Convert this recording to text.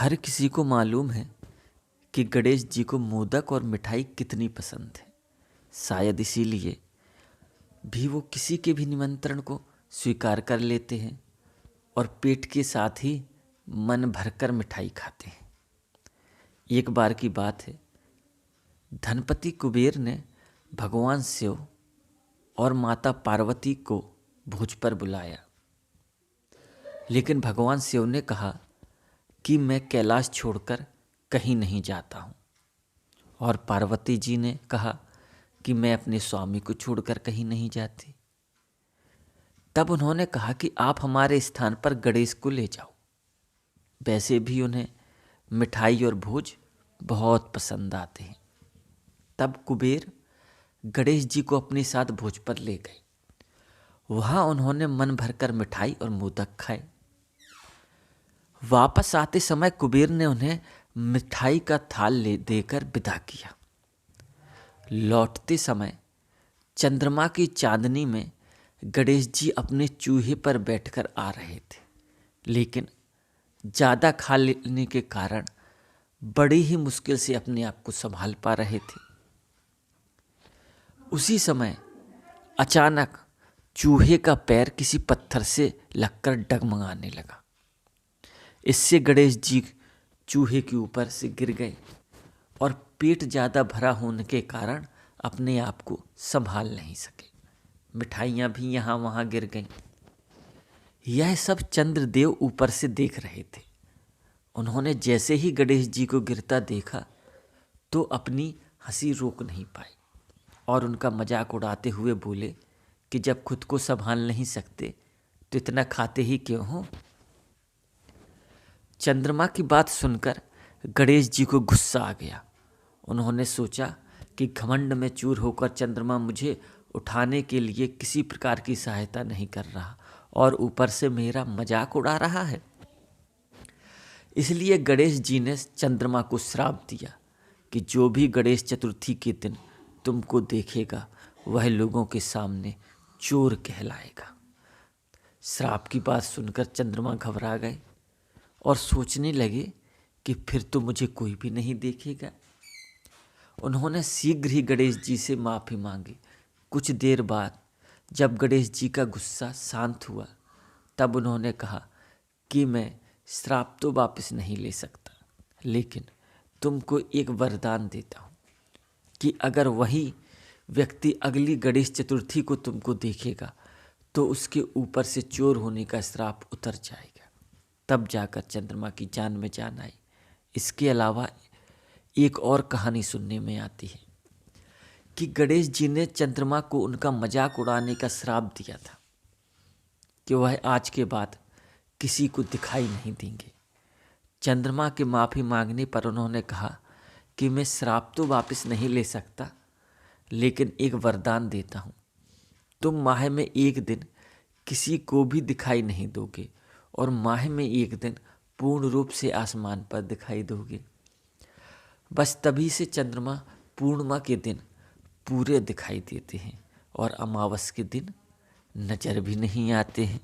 हर किसी को मालूम है कि गणेश जी को मोदक और मिठाई कितनी पसंद है। शायद इसीलिए भी वो किसी के भी निमंत्रण को स्वीकार कर लेते हैं और पेट के साथ ही मन भरकर मिठाई खाते हैं। एक बार की बात है, धनपति कुबेर ने भगवान शिव और माता पार्वती को भोज पर बुलाया, लेकिन भगवान शिव ने कहा कि मैं कैलाश छोड़कर कहीं नहीं जाता हूँ, और पार्वती जी ने कहा कि मैं अपने स्वामी को छोड़कर कहीं नहीं जाती। तब उन्होंने कहा कि आप हमारे स्थान पर गणेश को ले जाओ। वैसे भी उन्हें मिठाई और भोज बहुत पसंद आते हैं। तब कुबेर गणेश जी को अपने साथ भोज पर ले गए। वहाँ उन्होंने मन भरकर मिठाई और मोदक खाए। वापस आते समय कुबेर ने उन्हें मिठाई का थाल देकर विदा किया। लौटते समय चंद्रमा की चांदनी में गणेश जी अपने चूहे पर बैठकर आ रहे थे, लेकिन ज़्यादा खा लेने के कारण बड़ी ही मुश्किल से अपने आप को संभाल पा रहे थे। उसी समय अचानक चूहे का पैर किसी पत्थर से लगकर डगमगाने लगा। इससे गणेश जी चूहे के ऊपर से गिर गए और पेट ज़्यादा भरा होने के कारण अपने आप को संभाल नहीं सके। मिठाइयाँ भी यहाँ वहाँ गिर गईं। यह सब चंद्रदेव ऊपर से देख रहे थे। उन्होंने जैसे ही गणेश जी को गिरता देखा तो अपनी हंसी रोक नहीं पाए और उनका मजाक उड़ाते हुए बोले कि जब खुद को संभाल नहीं सकते तो इतना खाते ही क्यों हो। चंद्रमा की बात सुनकर गणेश जी को गुस्सा आ गया। उन्होंने सोचा कि घमंड में चूर होकर चंद्रमा मुझे उठाने के लिए किसी प्रकार की सहायता नहीं कर रहा और ऊपर से मेरा मजाक उड़ा रहा है। इसलिए गणेश जी ने चंद्रमा को श्राप दिया कि जो भी गणेश चतुर्थी के दिन तुमको देखेगा वह लोगों के सामने चोर कहलाएगा। श्राप की बात सुनकर चंद्रमा घबरा गए और सोचने लगे कि फिर तो मुझे कोई भी नहीं देखेगा। उन्होंने शीघ्र ही गणेश जी से माफ़ी मांगी। कुछ देर बाद जब गणेश जी का गुस्सा शांत हुआ तब उन्होंने कहा कि मैं श्राप तो वापस नहीं ले सकता, लेकिन तुमको एक वरदान देता हूँ कि अगर वही व्यक्ति अगली गणेश चतुर्थी को तुमको देखेगा तो उसके ऊपर से चोर होने का श्राप उतर जाएगा। तब जाकर चंद्रमा की जान में जान आई। इसके अलावा एक और कहानी सुनने में आती है कि गणेश जी ने चंद्रमा को उनका मजाक उड़ाने का श्राप दिया था कि वह आज के बाद किसी को दिखाई नहीं देंगे। चंद्रमा के माफ़ी मांगने पर उन्होंने कहा कि मैं श्राप तो वापस नहीं ले सकता, लेकिन एक वरदान देता हूँ। तुम माह में एक दिन किसी को भी दिखाई नहीं दोगे और माह में एक दिन पूर्ण रूप से आसमान पर दिखाई दोगे। बस तभी से चंद्रमा पूर्णिमा के दिन पूरे दिखाई देते हैं और अमावस के दिन नज़र भी नहीं आते हैं।